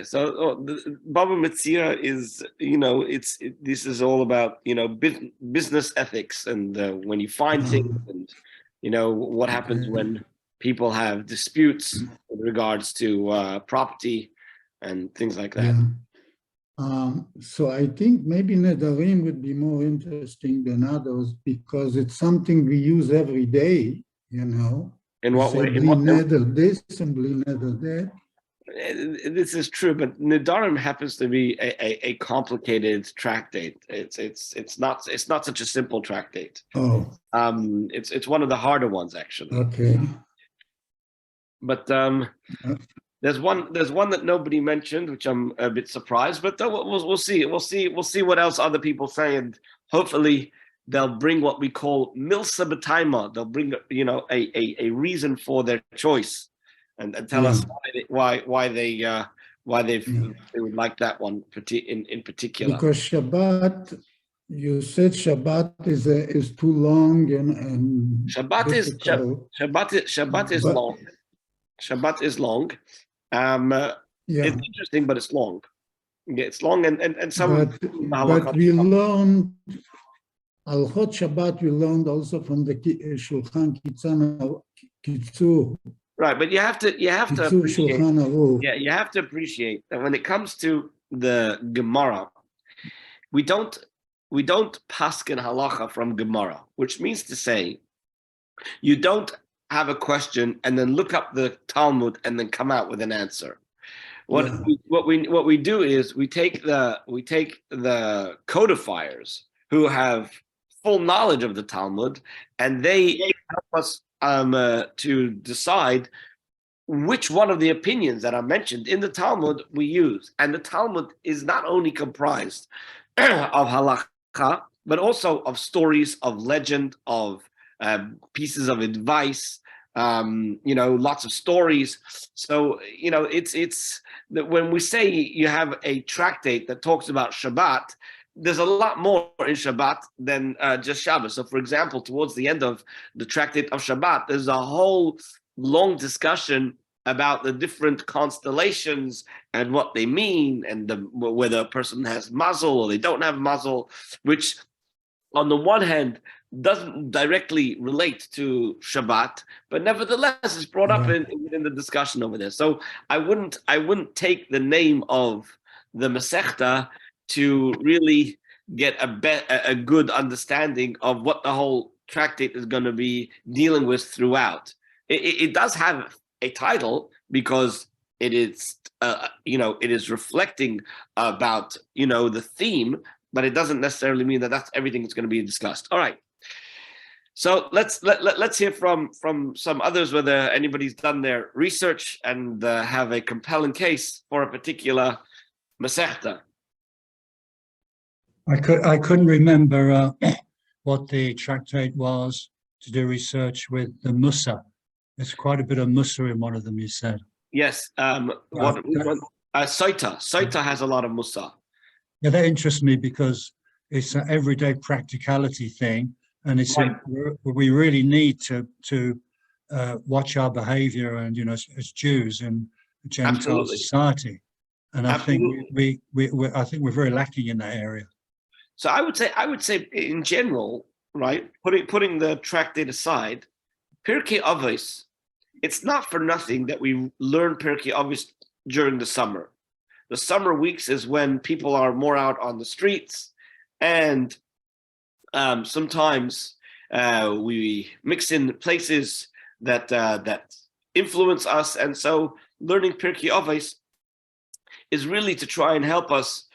So Baba Metzia is, this is all about, business ethics and when you find things and, what happens Okay. when people have disputes with regards to property and things like that. Yeah. So I think maybe Nedarim would be more interesting than others because it's something we use every day, In We what say way? bli neder this and bli neder that. This is true, but Nedarim happens to be a complicated tractate. It's not such a simple tractate. Oh, It's one of the harder ones actually. okay. But there's one that nobody mentioned, which I'm a bit surprised. But we'll see. We'll see what else other people say, and hopefully they'll bring what we call milsa b'taima. They'll bring a reason for their choice, and tell us why they would like that one in particular. Because Shabbat, you said Shabbat is too long and Shabbat is difficult. Shabbat is long. Shabbat is long. It's interesting, but it's long. Yeah, it's long, and some. But we learned Alchot Shabbat. We learned also from the Shulchan Kitzur. Right, but you have to appreciate. Yeah, you have to appreciate that when it comes to the Gemara, we don't paskin halacha from Gemara, which means to say, you don't have a question and then look up the Talmud and then come out with an answer. What we do is we take the codifiers who have full knowledge of the Talmud, and they help us to decide which one of the opinions that are mentioned in the Talmud we use. And the Talmud is not only comprised of halakha, but also of stories, of legend, of pieces of advice, lots of stories. So, it's that when we say you have a tractate that talks about Shabbat, there's a lot more in Shabbat than just Shabbos. So, for example, towards the end of the tractate of Shabbat, there's a whole long discussion about the different constellations and what they mean, and whether a person has mazel or they don't have mazel, which on the one hand doesn't directly relate to Shabbat, but nevertheless is brought up in the discussion over there. So I wouldn't take the name of the Masechta to really get a good understanding of what the whole tractate is going to be dealing with throughout. It does have a title because it is it is reflecting about the theme, but it doesn't necessarily mean that that's everything that's going to be discussed. All right. So let's hear from some others whether anybody's done their research and have a compelling case for a particular Masechta. I couldn't remember what the tractate was to do research with the Musa. There's quite a bit of Musa in one of them, you said. Yes. Soita has a lot of Musa. Yeah, that interests me because it's an everyday practicality thing, and it's we really need to watch our behavior, and as Jews in a Gentile society, and I think I think we're very lacking in that area. So I would say in general, right, putting the tractate aside, Pirkei Avos, it's not for nothing that we learn Pirkei Avos during the summer. The summer weeks is when people are more out on the streets, and sometimes we mix in places that influence us, and so learning Pirkei Avos is really to try and help us,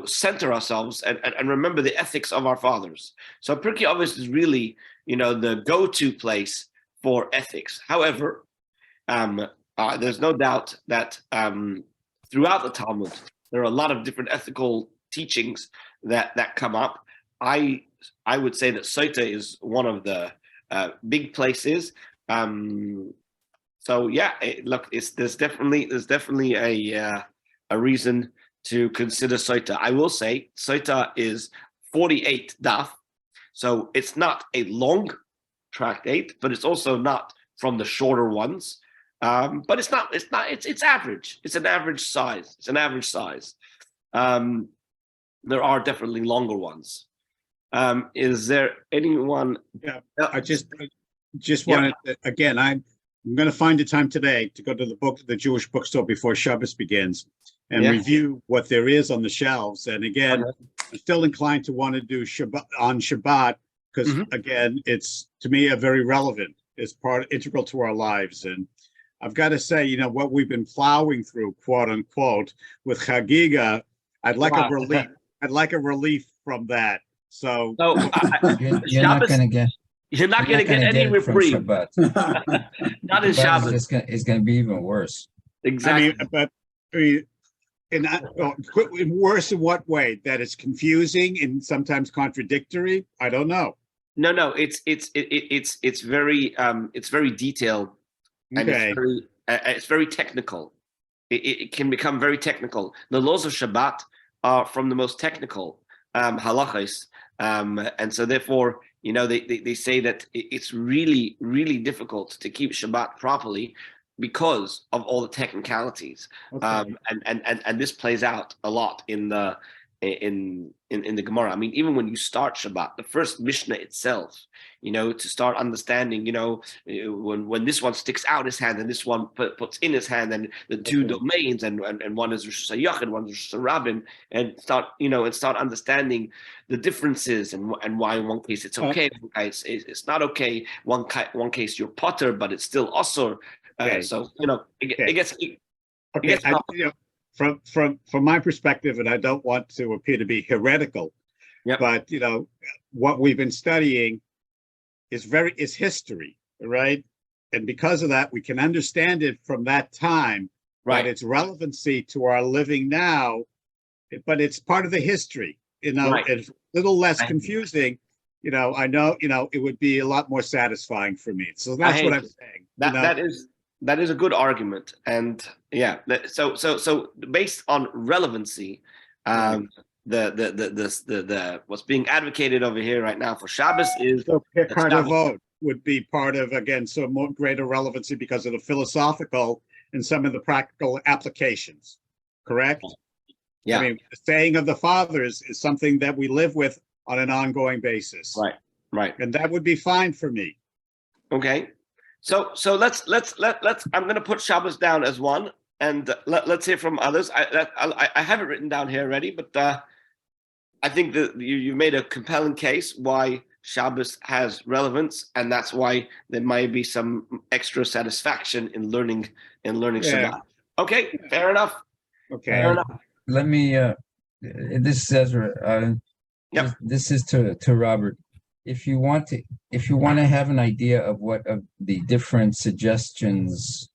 center ourselves and remember the ethics of our fathers. So Pirkei Avos is really, the go-to place for ethics. However, there's no doubt that throughout the Talmud, there are a lot of different ethical teachings that come up. I would say that Soita is one of the big places. So yeah, look, there's definitely a reason to consider Soita. I will say Soita is 48 daf, so it's not a long tractate, but it's also not from the shorter ones. but it's not. It's average. It's an average size. There are definitely longer ones. Is there anyone? Yeah, I just wanted to, again, I'm going to find the time today to go to the Jewish bookstore before Shabbos begins and review what there is on the shelves. And again, I'm still inclined to want to do Shabbat because again, it's to me very relevant. It's integral to our lives. And I've got to say, what we've been plowing through, quote unquote, with Chagiga, I'd like a relief. I'd like a relief from that. So you're not going to get. You're not going to get any reprieve. Not in Shabbos. It's going to be even worse. Exactly. Worse in what way? That it's confusing and sometimes contradictory. I don't know. No. It's very detailed, and it's very technical. It can become very technical. The laws of Shabbat are from the most technical halachos, and so therefore, they say that it's really, really difficult to keep Shabbat properly because of all the technicalities. Okay. And this plays out a lot in the Gemara. I mean, even when you start Shabbat, the first Mishnah itself, to start understanding, when this one sticks out his hand and this one puts in his hand, and the two domains, and one is Rosh Hashanah and one is Rosh Hashanah, and start understanding the differences and why in one case it's okay, in one case it's not okay. One case you're potter, but it's still asur. So it gets. From my perspective, and I don't want to appear to be heretical, but what we've been studying is history, right? And because of that, we can understand it from that time, right? Its relevancy to our living now, but it's part of the history. It's a little less confusing. I know, it would be a lot more satisfying for me. So that's what I'm saying. That is a good argument, and so based on relevancy, the what's being advocated over here right now for Shabbos is vote would be part of, again, so more greater relevancy because of the philosophical and some of the practical applications. Correct? Yeah. I mean, the saying of the fathers is something that we live with on an ongoing basis. Right. And that would be fine for me. Okay. So let's I'm going to put Shabbos down as one, and let's hear from others. I have it written down here already, but I think that you made a compelling case why Shabbos has relevance, and that's why there might be some extra satisfaction in learning Shabbat. Okay, fair enough. Okay, fair enough. Let me. This says. This is to Robert. If you want to have an idea of what of the different suggestions,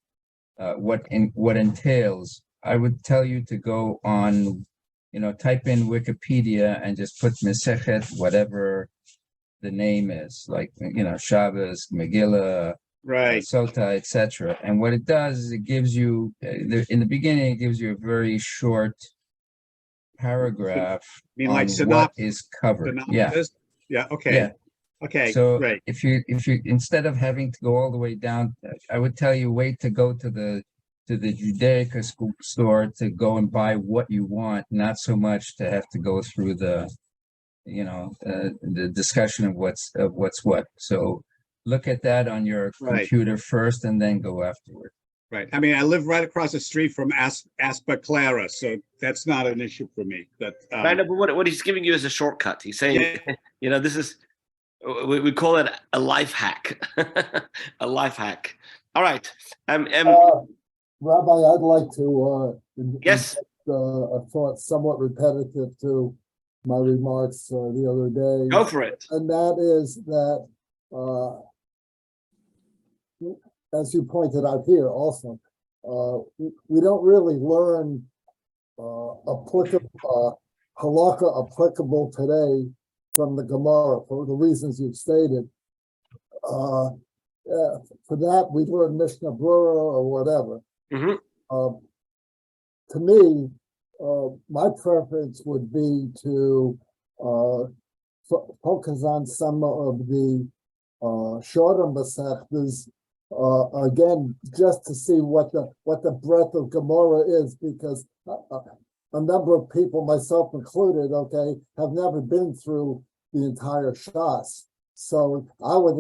what entails, I would tell you to go on, type in Wikipedia and just put Mesechet, whatever the name is, like Shabbos, Megillah, right, Sota, etc. And what it does is it gives you in the beginning, it gives you a very short paragraph on what is covered. Synopsis? Yeah. Okay. Yeah. Okay. So great. if you instead of having to go all the way down, I would tell you wait to go to the Judaica store to go and buy what you want, not so much to have to go through the discussion of what's what. So look at that on your computer first, and then go afterward. Right. I mean, I live right across the street from Aspa Clara, so that's not an issue for me. But but what he's giving you is a shortcut. He's saying, this is. We call it a life hack. A life hack. All right. Rabbi, I'd like to yes. A thought somewhat repetitive to my remarks the other day. Go for it. And that is that, as you pointed out here also, we don't really learn halakha applicable today from the Gemara for the reasons you've stated. For that, we learn Mishnah Brura or whatever. Mm-hmm. To me, my preference would be to focus on some of the shorter Masechtas again, just to see what the breadth of Gemara is, because a number of people, myself included, okay, have never been through the entire Shas. So I would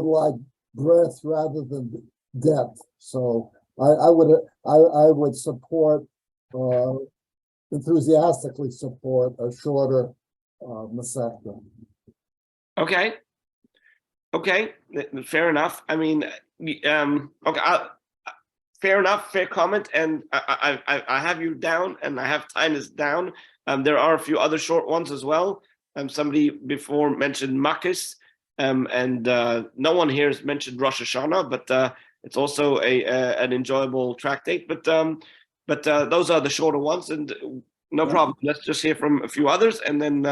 like breadth rather than depth. So I would support, enthusiastically support a shorter Masechta. Okay. Fair enough. I mean, okay. Fair enough. Fair comment. And I have you down, and I have Tinus down. There are a few other short ones as well. Somebody before mentioned Makis, and no one here has mentioned Rosh Hashanah, but it's also an enjoyable tractate. But those are the shorter ones, and no problem. Let's just hear from a few others, and then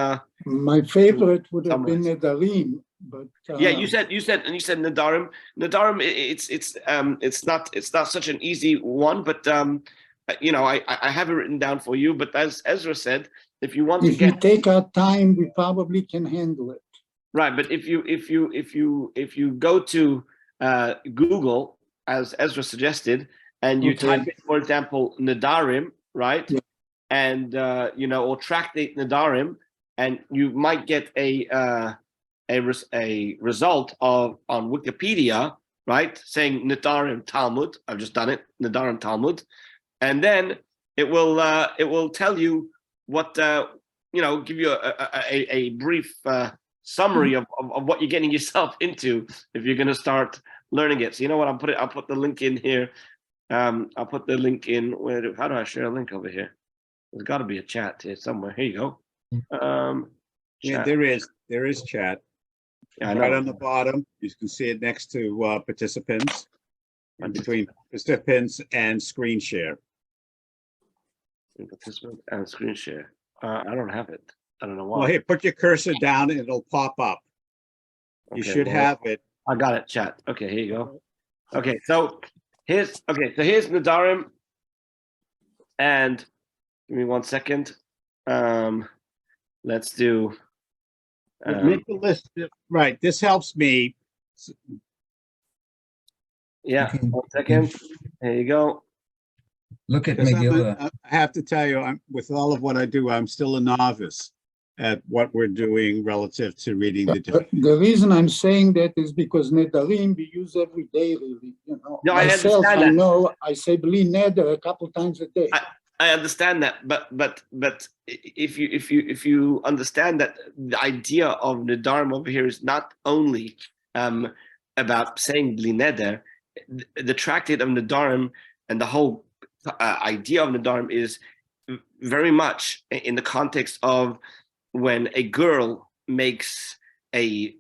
my favorite would have been Nedarim, but yeah, you said Nadarim. Nadarim, it's not such an easy one, but I have it written down for you. But as Ezra said, if you want to we take our time, we probably can handle it. Right, but if you go to Google, as Ezra suggested, and you type in, for example, Nadarim, right, and or tractate Nadarim, and you might get a result on Wikipedia, right, saying Nadarim Talmud. I've just done it, Nadarim Talmud, and then it will tell you what give you a brief summary of what you're getting yourself into if you're going to start learning it. So you know what? I'll put the link in here. I'll put the link in. How do I share a link over here? There's got to be a chat here somewhere. Here you go. Yeah, there is chat. Yeah, right on the bottom, you can see it next to participants, and between participants and screen share. Participant and screen share. I don't have it. I don't know why. Well, here, put your cursor down and it'll pop up. You should have it. I got it, chat. Okay, here you go. Okay, so here's Nadarim, and give me 1 second. Let's do. Make the list. Right, this helps me. Yeah, 1 second. There you go. Look at Megillah. I have to tell you, with all of what I do, I'm still a novice at what we're doing relative to reading the different. The reason I'm saying that is because Nedarim we use every day, really. No, myself, I understand that. I know I say Bli Neder a couple times a day. I understand that, but if you understand that the idea of Nadarim over here is not only about saying Bli Neder, the tractate of Nadarim and the whole idea of Nadarim is very much in the context of when a girl makes an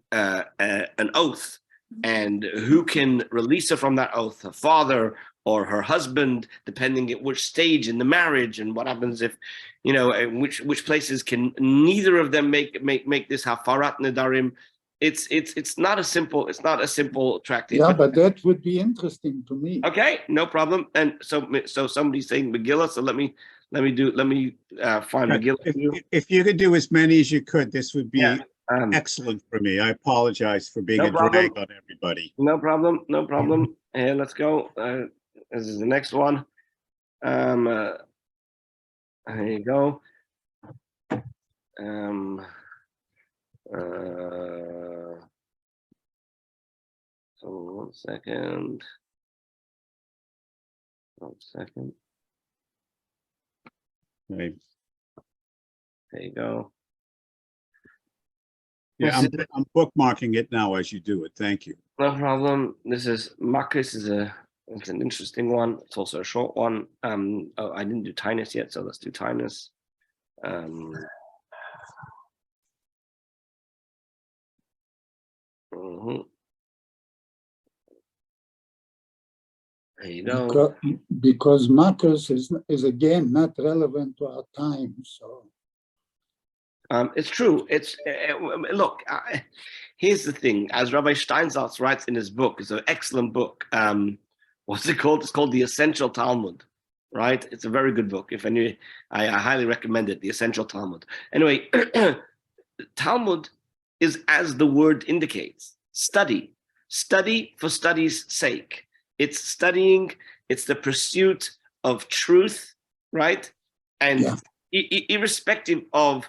oath, and who can release her from that oath, her father or her husband, depending at which stage in the marriage, and what happens if, which places can neither of them make this hafarat Nadarim. It's not a simple tractate. Yeah, but that would be interesting to me. Okay, no problem. And so somebody's saying Megillah. So let me find Megillah. If you could do as many as you could, this would be excellent for me. I apologize for being a drag on everybody. No problem. Here, let's go. This is the next one. There you go. So 1 second. 1 second. Right. There you go. Yeah, I'm bookmarking it now as you do it. Thank you. No problem. This is Marcus. It's an interesting one. It's also a short one. Oh, I didn't do Tinus yet, so let's do Tinus. There you go. Because Marcus is again not relevant to our time. So it's true. It's look. Here's the thing. As Rabbi Steinsaltz writes in his book, it's an excellent book. What's it called? It's called The Essential Talmud. Right? It's a very good book. If any, I highly recommend it. The Essential Talmud. Anyway, Talmud is, as the word indicates, study. study for study's sake. It's studying, it's the pursuit of truth, right? And irrespective of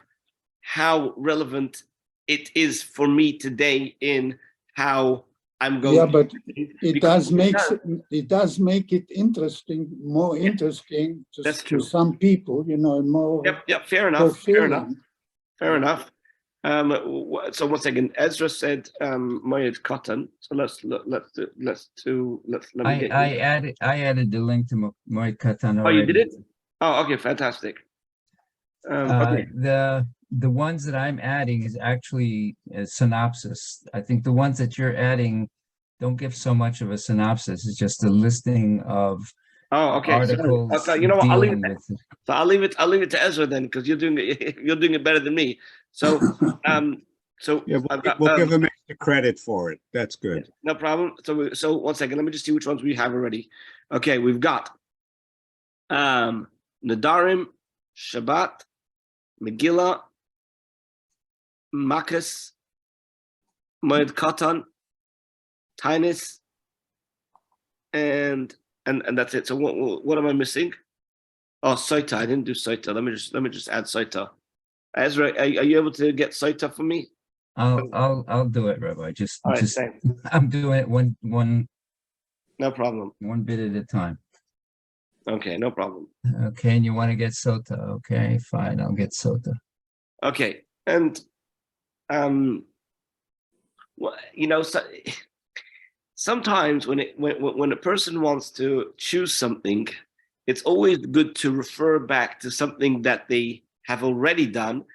how relevant it is for me today in how I'm going. Yeah, but it does make it interesting, more interesting to some people, you know, more. Yep. Fair enough. Fulfilling. Fair enough. So one second. Ezra said Moed Cotton. So I added the link to Moed Cotton Oh, already. you did it? Oh, okay, fantastic. Okay. The ones that I'm adding is actually a synopsis. I think the ones that you're adding don't give so much of a synopsis. It's just a listing of articles. So, you know what? I'll leave it to Ezra then, because you're doing it better than me. So Yeah, we'll give him extra credit for it. That's good. No problem. So 1 second. Let me just see which ones we have already. Okay, we've got Nadarim, Shabbat, Megillah, Makkas, Moed Katan, Tainis, and that's it. So what am I missing? Oh, Soita. I didn't do Soita. Let me just add Soita. Ezra, are you able to get Soita for me? I'll do it, Rabbi. All right, thanks. I'm doing it one. No problem. One bit at a time. Okay, no problem. Okay, and you want to get Sota? Okay, fine. I'll get Sota. Okay, and well, you know, sometimes when a person wants to choose something, it's always good to refer back to something that they have already done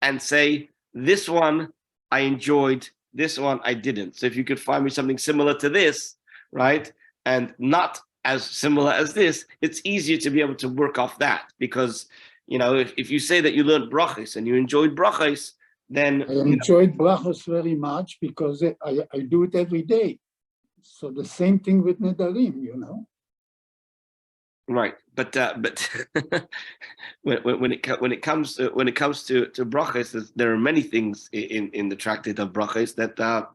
and say, this one I enjoyed, this one I didn't. So if you could find me something similar to this, right, and not as similar as this, it's easier to be able to work off that, because, you know, if you say that you learned brachos and you enjoyed brachos, then I enjoyed brachos very much because I do it every day. So the same thing with Nedarim, you know. Right, but when it comes to brachos, there are many things in the tractate of brachos that are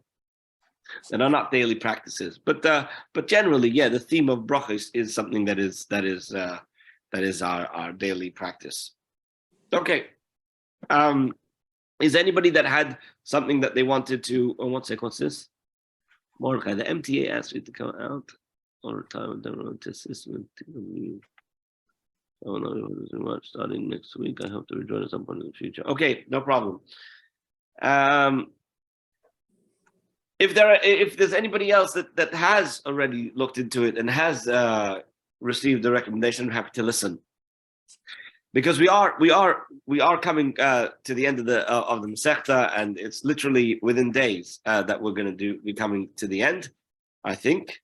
not daily practices. But generally, yeah, the theme of brachos is something that is our daily practice. Okay. Is anybody that had something that they wanted to? Oh, one sec. What's this? Mordechai, the MTA asked me to come out all the time. I don't know the system. Oh no, it much. Starting next week, I hope to rejoin at some point in the future. Okay, no problem. If there's anybody else that has already looked into it and has received the recommendation, I'm happy to listen. Because we are coming to the end of the Masechta, and it's literally within days that we're going to be coming to the end. I think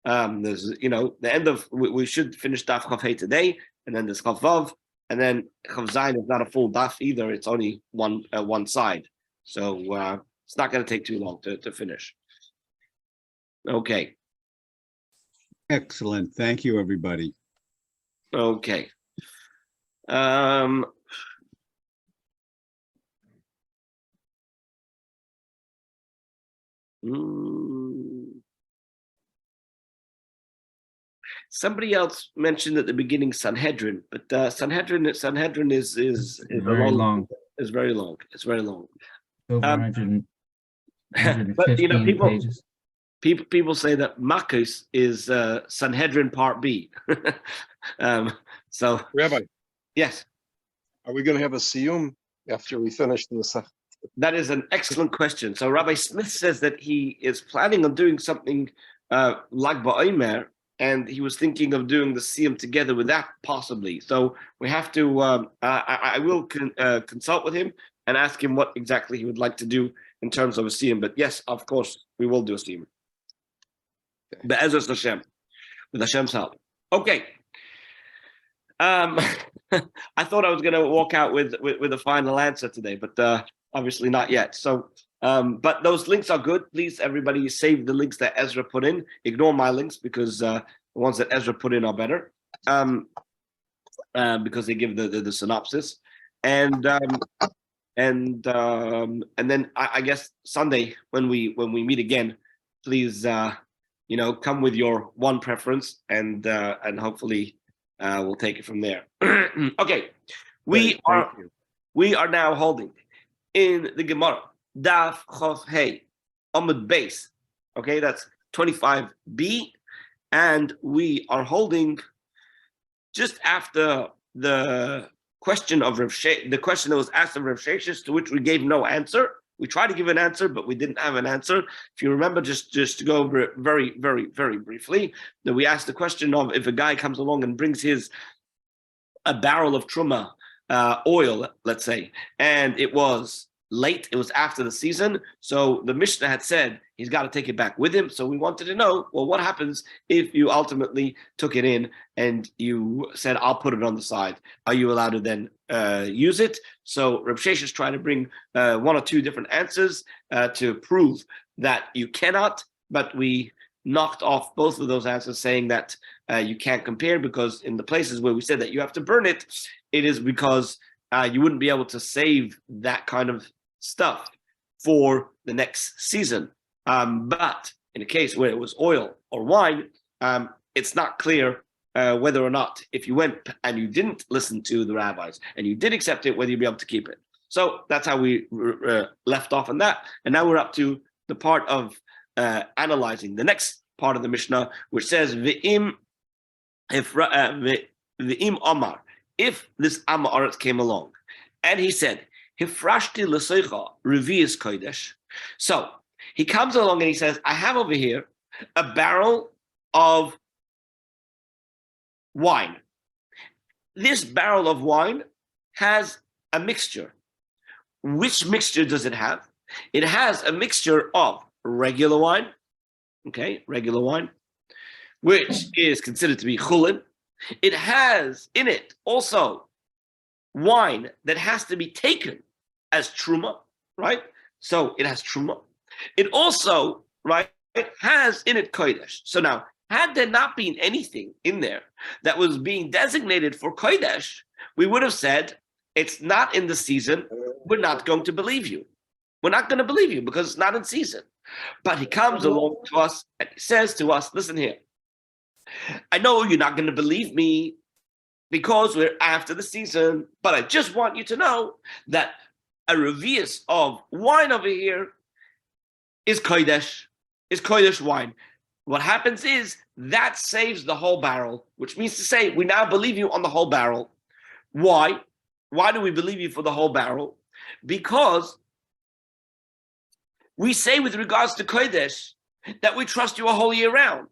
there's the end of we should finish Daf Chav Hey today, and then there's Chav Vav, and then Chav Zayin is not a full Daf either. It's only one side, so it's not going to take too long to finish. Okay. Excellent. Thank you, everybody. Okay. Somebody else mentioned at the beginning Sanhedrin, but Sanhedrin is very long. It's very long. It's very long. Over 115 but pages. People say that Makos is Sanhedrin Part B. So Rabbi, yes, are we going to have a siyum after we finish the Masechta? That is an excellent question. So Rabbi Smith says that he is planning on doing something like Ba'omer, and he was thinking of doing the siyum together with that, possibly. So we have to. I will consult with him and ask him what exactly he would like to do in terms of a siyum. But yes, of course, we will do a siyum. Be'ezras Hashem, with Hashem's help. Okay. I thought I was going to walk out with a final answer today, but obviously not yet. So, but those links are good. Please, everybody, save the links that Ezra put in. Ignore my links, because the ones that Ezra put in are better, because they give the synopsis. And then I guess Sunday when we meet again, please, come with your one preference, and hopefully we'll take it from there. Okay, we are now holding in the Gemara Daf Chof Hey Amud Beis. Okay, that's 25b, and we are holding just after the question of the question that was asked of Rav Sheshes, to which we gave no answer. We tried to give an answer, but we didn't have an answer. If you remember, just to go over it very, very, very briefly, that we asked the question of if a guy comes along and brings a barrel of truma oil, let's say, and it was late, it was after the season, so the Mishnah had said he's got to take it back with him. So we wanted to know, well, what happens if you ultimately took it in and you said, I'll put it on the side? Are you allowed to then use it? So Reb Sheshes is trying to bring one or two different answers to prove that you cannot, but we knocked off both of those answers, saying that you can't compare, because in the places where we said that you have to burn it, it is because you wouldn't be able to save that kind of stuff for the next season. But in a case where it was oil or wine, it's not clear whether or not, if you went and you didn't listen to the rabbis and you did accept it, whether you'd be able to keep it. So that's how we left off on that. And now we're up to the part of analyzing the next part of the Mishnah, which says, V'im Amar, if this Amaretz came along and he said, Hifrashti l'soicha revi'is kodesh. So he comes along and he says, I have over here a barrel of wine. This barrel of wine has a mixture. Which mixture does it have? It has a mixture of regular wine, regular wine, which is considered to be chulin. It has in it also wine that has to be taken as truma, right? So it has truma. It also, right, it has in it kodesh. So now, had there not been anything in there that was being designated for kodesh, we would have said, it's not in the season, we're not going to believe you. We're not going to believe you because it's not in season. But he comes along to us and he says to us, listen here, I know you're not going to believe me because we're after the season, but I just want you to know that a revius of wine over here is kodesh wine. What happens is that saves the whole barrel, which means to say we now believe you on the whole barrel. Why? Why do we believe you for the whole barrel? Because we say with regards to kodesh that we trust you a whole year round.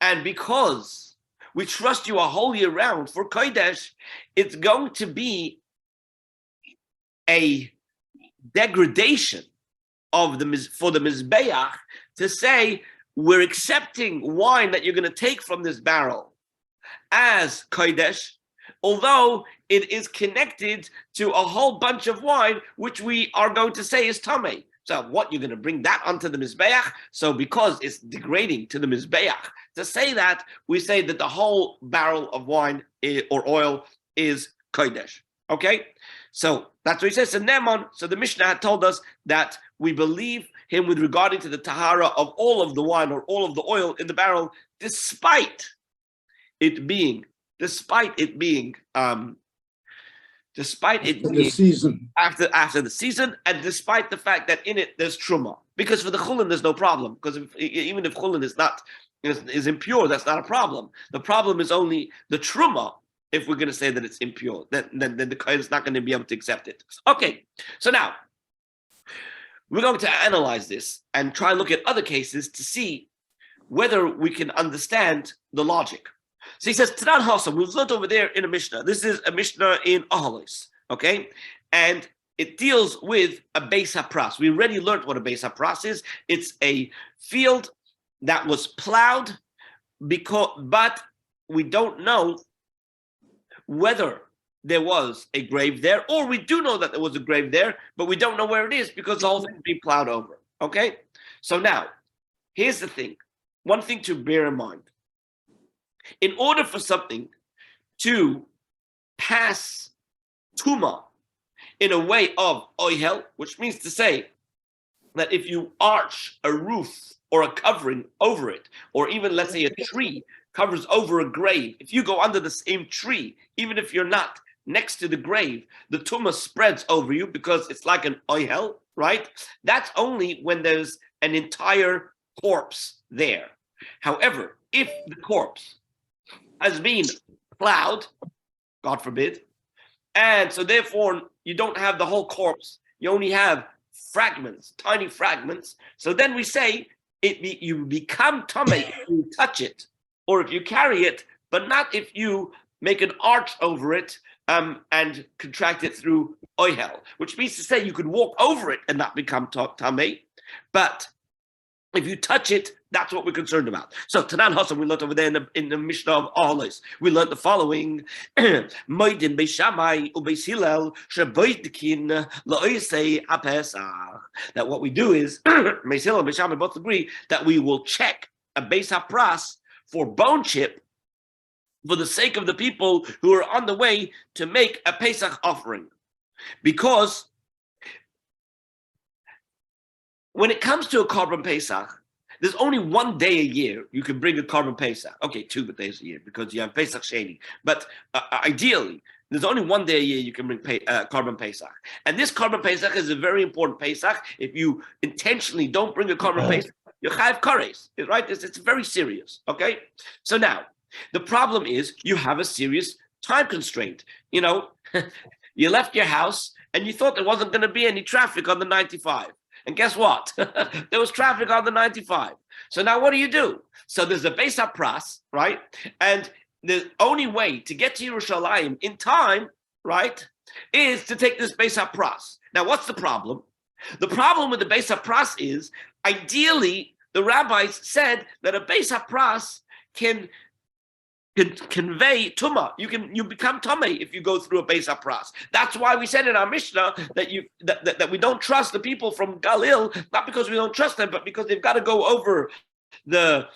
And because we trust you a whole year round for kodesh, it's going to be a degradation of for the mizbeach to say we're accepting wine that you're going to take from this barrel as kodesh, although it is connected to a whole bunch of wine which we are going to say is tamei. So what, you're going to bring that onto the mizbeach? So because it's degrading to the mizbeach, to say that, we say that the whole barrel of wine or oil is kodesh. Okay? So that's what he says. So Neman, so the Mishnah had told us that we believe him with regarding to the tahara of all of the wine or all of the oil in the barrel, despite it being the season. after the season, and despite the fact that in it there's truma. Because for the chulin there's no problem, because even if chulin is impure, that's not a problem. The problem is only the truma. If we're going to say that it's impure, then the kohen is not going to be able to accept it. Okay, so now we're going to analyze this and try and look at other cases to see whether we can understand the logic. So he says, Tanan Hasam, we've learned over there in a Mishnah. This is a Mishnah in Ahalos, okay? And it deals with a Beis HaPras. We already learned what a Beis HaPras is. It's a field that was plowed, but we don't know whether there was a grave there, or we do know that there was a grave there, but we don't know where it is because the whole thing is being plowed over, okay? So now, here's the thing. One thing to bear in mind. In order for something to pass tuma in a way of oihel, which means to say that if you arch a roof or a covering over it, or even let's say a tree covers over a grave, if you go under the same tree, even if you're not next to the grave, the tumah spreads over you because it's like an oihel, right? That's only when there's an entire corpse there. However, if the corpse has been plowed, God forbid, and so therefore you don't have the whole corpse, you only have fragments, tiny fragments, so then we say you become tamei if you touch it, or if you carry it, but not if you make an arch over it and contract it through oihel, which means to say you could walk over it and not become tamei, but if you touch it, that's what we're concerned about. So Tanan Hasan, we learned over there in the Mishnah of Ahles, we learned the following: Moedin Beis Shammai uBeis Hillel sheboitkin la'osei haPesach. That what we do is Beis Hillel and Beis Shammai both agree that we will check a Beis HaPras for bone chip for the sake of the people who are on the way to make a Pesach offering, because when it comes to a Korban Pesach, there's only one day a year you can bring a Korban Pesach. Okay, 2 days a year because you have Pesach Sheni. But ideally, there's only one day a year you can bring Korban Pesach. And this Korban Pesach is a very important Pesach. If you intentionally don't bring a Korban Pesach, you chayav kares, right? It's very serious, okay? So now, the problem is you have a serious time constraint. You know, you left your house and you thought there wasn't going to be any traffic on the 95. And guess what? There was traffic on the 95. So now what do? So there's a Beis HaPras, right? And the only way to get to Yerushalayim in time, right, is to take this Beis HaPras. Now what's the problem? The problem with the Beis HaPras is, ideally, the rabbis said that a Beis HaPras can convey tumah. You become tamei if you go through a Beis HaPras. That's why we said in our Mishnah that we don't trust the people from Galil, not because we don't trust them, but because they've got to go over the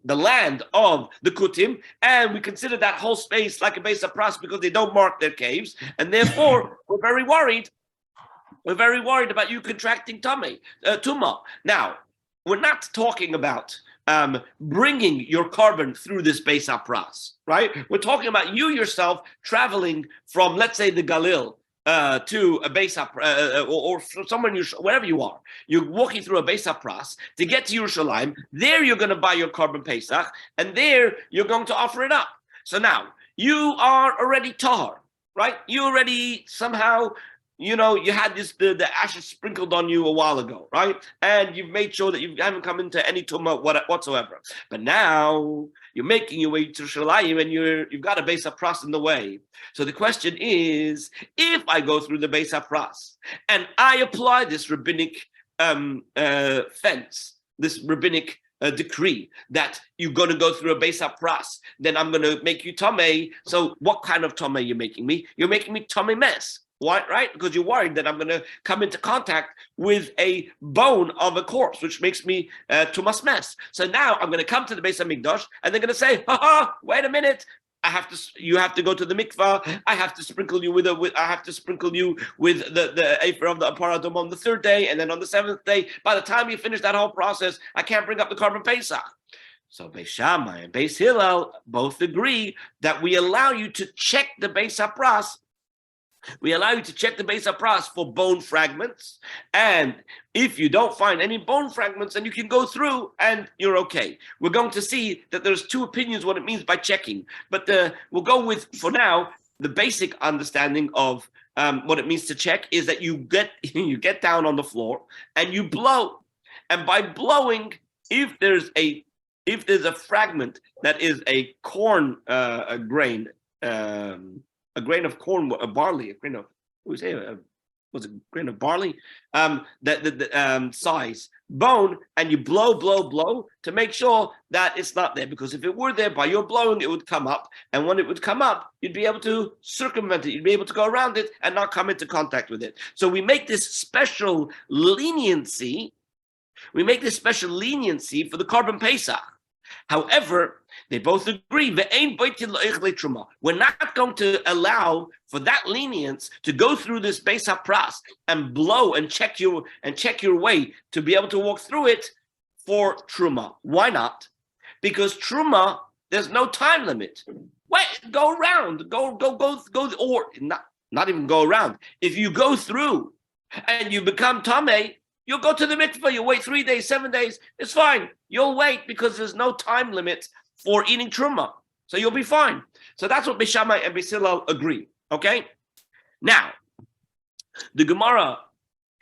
land of the Kutim, and we consider that whole space like a Beis HaPras because they don't mark their caves, and therefore we're very worried. We're very worried about you contracting tumah. Now, we're not talking about bringing your carbon through this Beis HaPras, right? We're talking about you yourself traveling from, let's say, the Galil to a Beis HaPras, or somewhere, wherever you are. You're walking through a Beis HaPras to get to Yerushalayim. There you're going to buy your carbon Pesach, and there you're going to offer it up. So now, you are already tahar, right? You already somehow... You know, you had the ashes sprinkled on you a while ago, right? And you've made sure that you haven't come into any tumah whatsoever. But now you're making your way to Yerushalayim, and you've got a Beis HaPras in the way. So the question is, if I go through the Beis HaPras and I apply this rabbinic fence, this rabbinic decree that you're going to go through a Beis HaPras, then I'm going to make you tamei. So what kind of tamei you're making me? You're making me tamei mess. Why, right? Because you're worried that I'm going to come into contact with a bone of a corpse, which makes me tumas mess. So now I'm going to come to the Beis HaMikdash, and they're going to say, wait a minute. You have to go to the mikvah. I have to sprinkle you with the Efer of the Apar Adom on the 3rd day, and then on the 7th day. By the time you finish that whole process, I can't bring up the Korban Pesach. So Beis Shammai and Beis Hillel both agree that we allow you to check the Beis HaPras. We allow you to check the Beis HaPras for bone fragments, and if you don't find any bone fragments, then you can go through and you're okay. We're going to see that there's 2 opinions what it means by checking, but we'll go with, for now, the basic understanding of what it means to check is that you get down on the floor and you blow, and by blowing, if there's a fragment that is a corn grain. A grain of corn, a barley, a grain of, was it a grain of barley? That size bone, and you blow to make sure that it's not there. Because if it were there, by your blowing, it would come up, and when it would come up, you'd be able to circumvent it. You'd be able to go around it and not come into contact with it. So we make this special leniency. For the Korban Pesach. However, They both agree. We're not going to allow for that lenience to go through this Beis HaPras and blow and check your way to be able to walk through it for Truma. Why not? Because Truma, there's no time limit. Wait, go around, go, or not even go around. If you go through and you become Tameh, you'll go to the mikveh, you'll wait 3 days, 7 days, it's fine. You'll wait because there's no time limit for eating Truma. So you'll be fine. So that's what Beis Shammai and Beis Hillel agree, okay? Now, the Gemara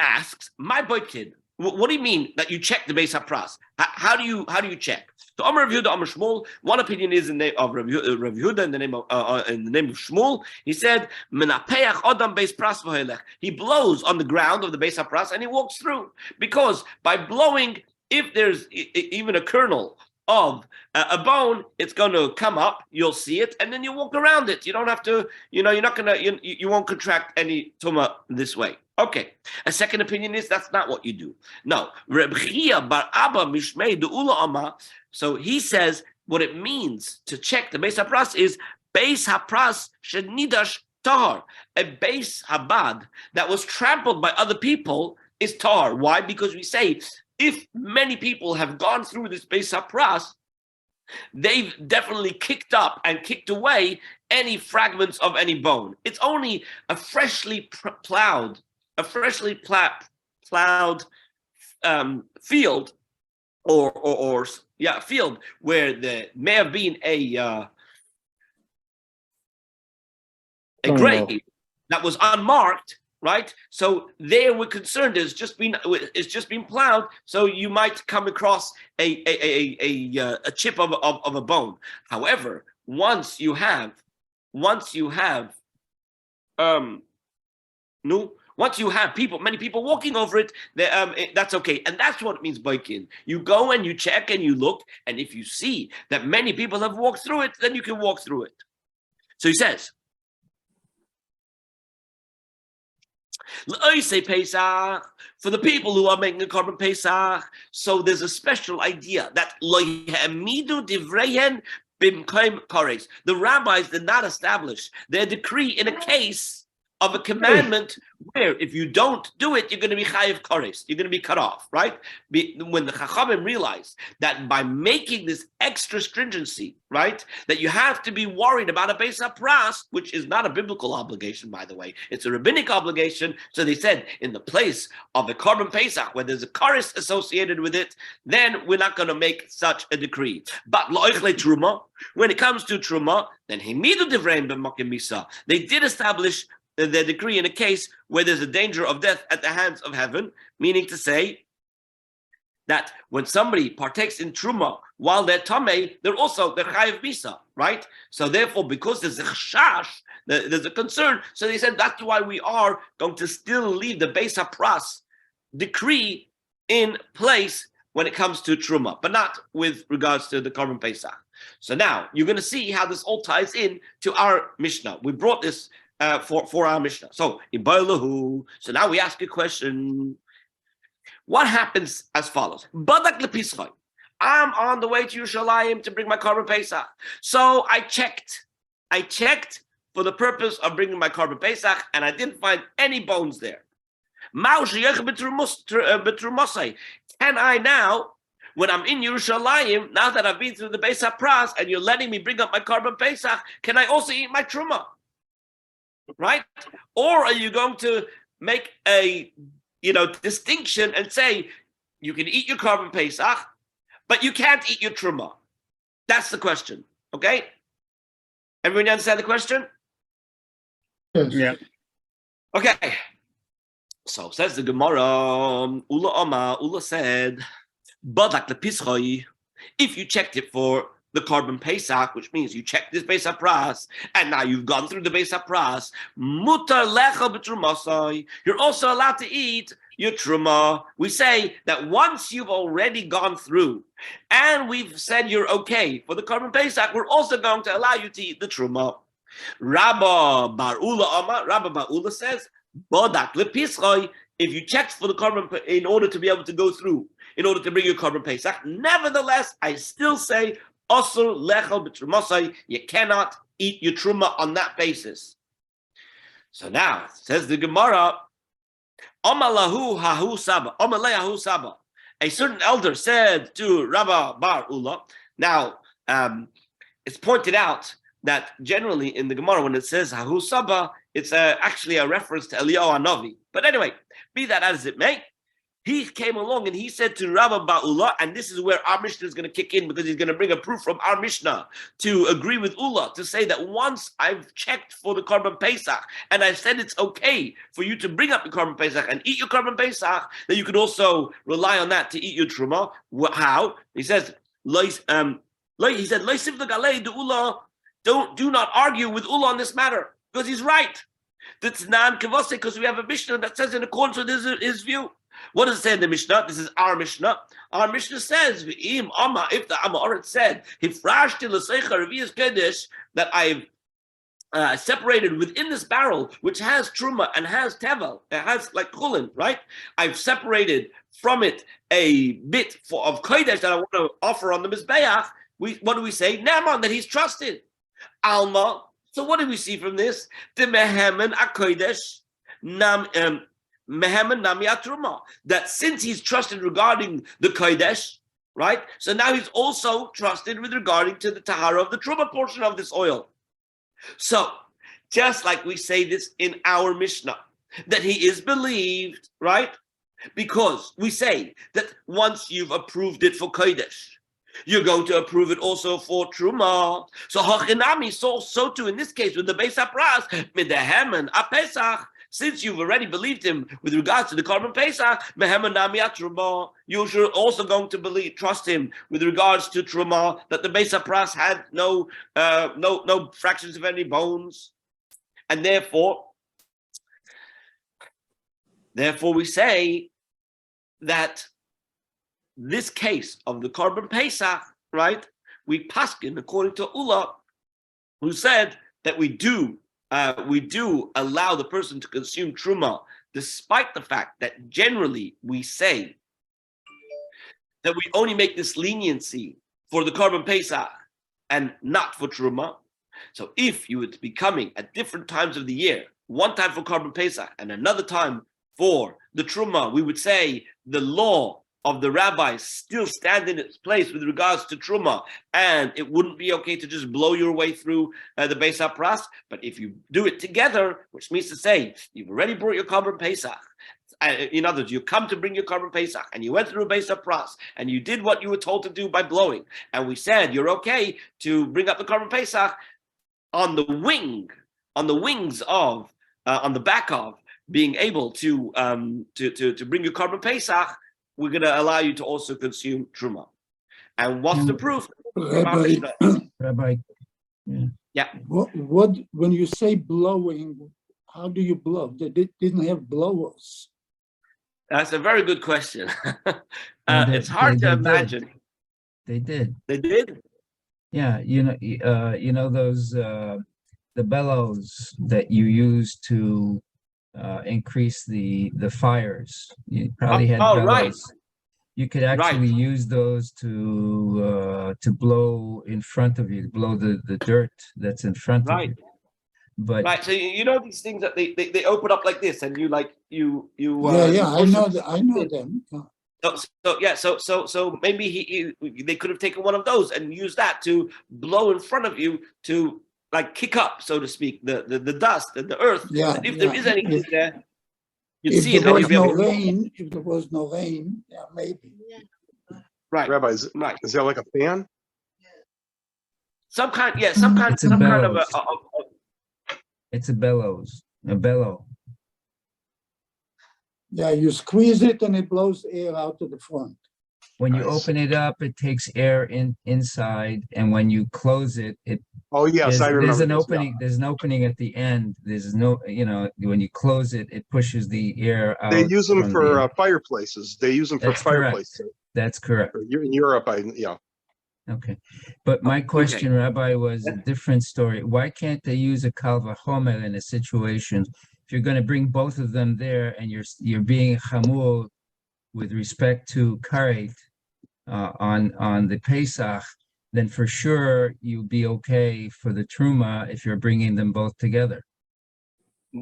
asks, my boy kid, what do you mean that you check the Beis HaPras? How do you check? So Amar Rav Yehuda, Amar Shmuel. One opinion is in the name of Rav Yehuda, in the name of Shmuel. He said, "Menapeach Adam Beis Pras v'hoilech." He blows on the ground of the Beis HaPras and he walks through, because by blowing, if there's even a kernel of a bone, it's going to come up. You'll see it, and then you walk around it. You don't have to. You're not gonna. You won't contract any tuma this way. Okay. A second opinion is that's not what you do. No. Reb Chia bar Abba Mishmei De'ula Ama. So he says what it means to check the Beis HaPras is Beis HaPras Shenidash Tahar. A Beis Habad that was trampled by other people is Tahar. Why? Because we say if many people have gone through this Beis HaPras, they've definitely kicked up and kicked away any fragments of any bone. It's only a freshly plowed field, or field where there may have been a grave that was unmarked, right? So there we're concerned it's just been plowed, so you might come across a chip of a bone. However, once you have many people walking over it, that's okay. And that's what it means boikin. You go and you check and you look, and if you see that many people have walked through it, then you can walk through it. So he says, for the people who are making a korban Pesach, so there's a special idea that the rabbis did not establish their decree in a case of a commandment where if you don't do it, you're going to be chayiv kores, you're going to be cut off, right? When the Chachamim realized that by making this extra stringency, right, that you have to be worried about a Beis HaPras, which is not a biblical obligation, by the way, it's a rabbinic obligation. So they said, in the place of a korban Pesach, where there's a kores associated with it, then we're not going to make such a decree. But lo'ichle truma, when it comes to truma, then hemidu divreim b'makim misa. They did establish the decree in a case where there's a danger of death at the hands of heaven, meaning to say that when somebody partakes in truma while they're tamei, they're chayiv misa, right? So therefore, because there's a chashash, there's a concern, so they said that's why we are going to still leave the Beis HaPras decree in place when it comes to truma, but not with regards to the korban Pesach. So now you're going to see how this all ties in to our Mishnah. We brought this for our Mishnah. So now we ask a question. What happens as follows? Badak lepischoi. I'm on the way to Yerushalayim to bring my korban Pesach. So I checked for the purpose of bringing my korban Pesach, and I didn't find any bones there. Can I now, when I'm in Yerushalayim, now that I've been through the Beis HaPras and you're letting me bring up my korban Pesach, can I also eat my truma? Right? Or are you going to make a distinction and say you can eat your korban Pesach, but you can't eat your truma? That's the question. Okay? Everyone understand the question? Yes. Yeah. Okay. So says the Gemara, Ula said, Badak lepischoi, if you checked it for the korban Pesach, which means you checked this Beis HaPras, and now you've gone through the Beis HaPras, mutar lecha b'trumasai, you're also allowed to eat your truma. We say that once you've already gone through, and we've said you're okay for the korban Pesach, we're also going to allow you to eat the truma. Rabba bar Ula says, Bodak lepischoi, if you checked for the korban in order to be able to go through, in order to bring your korban Pesach, nevertheless, I still say Osur lechel b'trumosai. You cannot eat your truma on that basis. So now, says the Gemara, Omalahu hahu saba, Omalehu saba. A certain elder said to Rabba Bar Ula. Now, it's pointed out that generally in the Gemara, when it says hahu saba, it's actually a reference to Eliyahu Hanavi. But anyway, be that as it may, he came along and he said to Rabba Ba'ula, and this is where our Mishnah is going to kick in, because he's going to bring a proof from our Mishnah to agree with Ula, to say that once I've checked for the Korban Pesach, and I've said it's okay for you to bring up your Korban Pesach and eat your Korban Pesach, then you could also rely on that to eat your Truma. How? He says, he said, do not argue with Ula on this matter, because he's right. That's non-kavose, because we have a Mishnah that says in accordance with his view. What does it say in the Mishnah? This is our Mishnah. Our Mishnah says, if the Amorit said, that I've separated within this barrel, which has truma and has tevel, it has like chulin, right? I've separated from it a bit of kodesh that I want to offer on the mizbeach. What do we say? Naaman, that he's trusted. Alma. So what do we see from this? The mehemen akodesh nam. That since he's trusted regarding the Kodesh, right? So now he's also trusted with regarding to the Tahara of the Truma portion of this oil. So, just like we say this in our Mishnah, that he is believed, right? Because we say that once you've approved it for Kodesh, you're going to approve it also for Truma. So, Hachinami, so too in this case with the Beis HaPras, Midehemen Apesach. Since you've already believed him with regards to the Korban Pesach, you should also going to trust him with regards to Truma, that the Beis HaPras had no fractions of any bones, and therefore we say that this case of the Korban Pesach, right? We paskin according to Ula, who said that we do allow the person to consume truma, despite the fact that generally we say that we only make this leniency for the Korban Pesach and not for truma. So if you were to be coming at different times of the year, one time for Korban Pesach and another time for the truma, we would say the law of the rabbis still stand in its place with regards to truma, and it wouldn't be okay to just blow your way through the Beis HaPras. But if you do it together, which means to say you've already brought your Korban Pesach, in other words, you come to bring your Korban Pesach, and you went through Beis HaPras, and you did what you were told to do by blowing, and we said you're okay to bring up the Korban Pesach on the wings of, on the back of being able to bring your Korban Pesach. We're going to allow you to also consume truma. And what's the proof? Rabbi. Yeah. What when you say blowing, how do you blow? They didn't have blowers. That's a very good question. It's hard to imagine. They did. They did? Yeah, you know those the bellows that you use to increase the fires. You probably had bellows. Right. You could actually use those to blow in front of you, blow the dirt that's in front of you. But so you know these things that they open up like this, and you I know them. So maybe they could have taken one of those and used that to blow in front of you to like kick up, so to speak, the dust and the earth. Yeah. If there is anything there, you'd if see it. If there was no rain, yeah, maybe. Right. Rabbi, is that like a fan? Some kind of it's a bellows, a bellow. Yeah, you squeeze it and it blows air out to the front. When you open it up, it takes air inside, and when you close it, Oh yes, I remember. There's an opening. Yeah. There's an opening at the end. There's no, when you close it, it pushes the air out. They use them for fireplaces. They use them for fireplaces. That's correct. In Europe, Okay, but my question, Rabbi, was a different story. Why can't they use a kal vachomer in a situation if you're going to bring both of them there, and you're being chamur with respect to karet on the Pesach, then for sure you'll be okay for the truma if you're bringing them both together.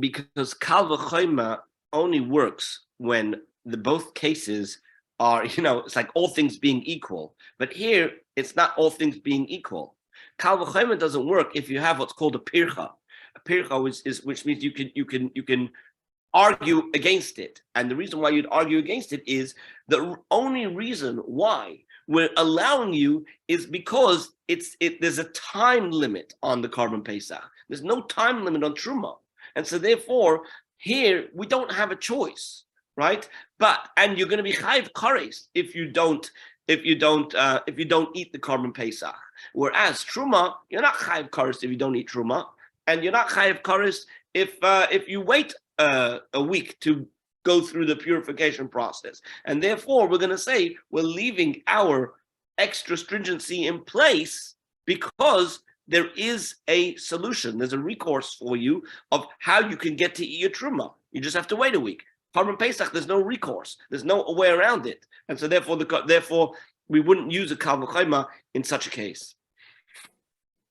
Because kal v'chomer only works when the both cases are, it's like all things being equal. But here, it's not all things being equal. Kal v'chomer doesn't work if you have what's called a pircha. A pircha which means you can argue against it. And the reason why you'd argue against it is the only reason why we're allowing you is because there's a time limit on the Korban Pesach. There's no time limit on Truma. And so therefore, here we don't have a choice, right? And you're going to be chayiv kares if you don't eat the Korban Pesach. Whereas Truma, you're not chayiv kares if you don't eat Truma, and you're not chayiv kares if you wait a week to go through the purification process. And therefore, we're going to say we're leaving our extra stringency in place because there is a solution. There's a recourse for you of how you can get to Iyar Truma. You just have to wait a week. Korban Pesach, there's no recourse. There's no way around it. And so therefore, we wouldn't use a kal v'chomer in such a case.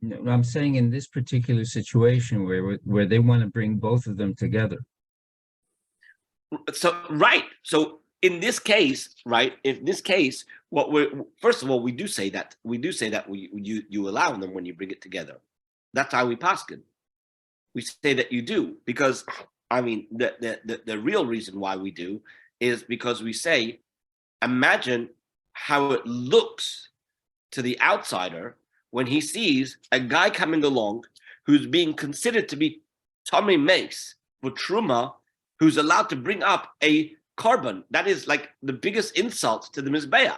No, I'm saying in this particular situation where they want to bring both of them together. So in this case, first of all, we do say that you allow them when you bring it together. That's how we paskin. We say that you do, because the real reason why we do is because we say, imagine how it looks to the outsider when he sees a guy coming along who's being considered to be Tomei Mace for Truma, who's allowed to bring up a korban. That is like the biggest insult to the Mizbeach.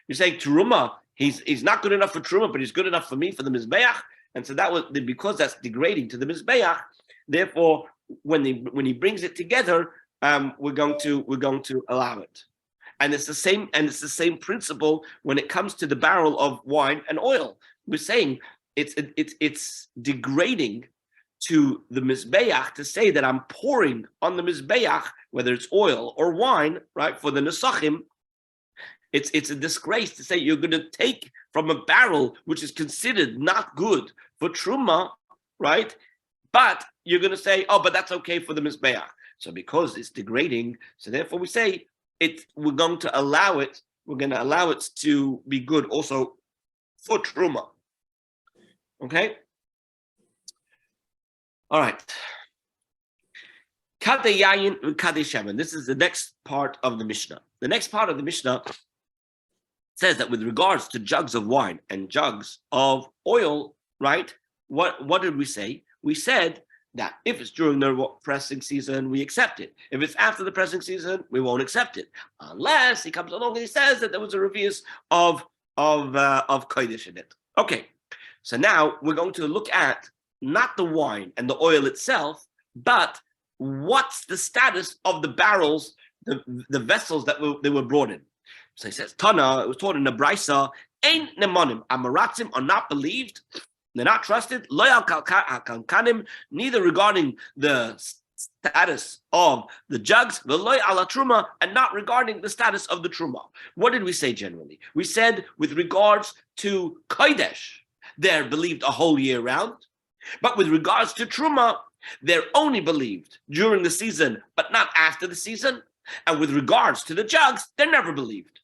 You're saying Truma, he's not good enough for Truma, but he's good enough for me for the Mizbeach. And so that was because that's degrading to the Mizbeach. Therefore, when he brings it together, we're going to allow it. And it's the same principle when it comes to the barrel of wine and oil. We're saying it's degrading to the Mizbeach to say that I'm pouring on the Mizbeach, whether it's oil or wine, right, for the Nesachim. It's a disgrace to say you're going to take from a barrel which is considered not good for Truma, right? But you're going to say, oh, but that's okay for the Mizbeach. So because it's degrading, so therefore we say we're going to allow it to be good also for Truma. Okay? All right. Kadeh yayin and kadeh shemen. This is the next part of the Mishnah. The next part of the Mishnah says that with regards to jugs of wine and jugs of oil, right? What did we say? We said that if it's during the pressing season, we accept it. If it's after the pressing season, we won't accept it, unless he comes along and he says that there was a revius of kodesh in it. Okay, so now we're going to look at not the wine and the oil itself, but what's the status of the barrels, the vessels that they were brought in. So he says, Tana, it was taught in the Brisa, ain't nemonim, amaratzim are not believed, they're not trusted, loyal kalkanim, neither regarding the status of the jugs, the loy ala truma, and not regarding the status of the truma. What did we say generally? We said with regards to kodesh, they're believed a whole year round, but with regards to truma, they're only believed during the season, but not after the season. And with regards to the jugs, they're never believed.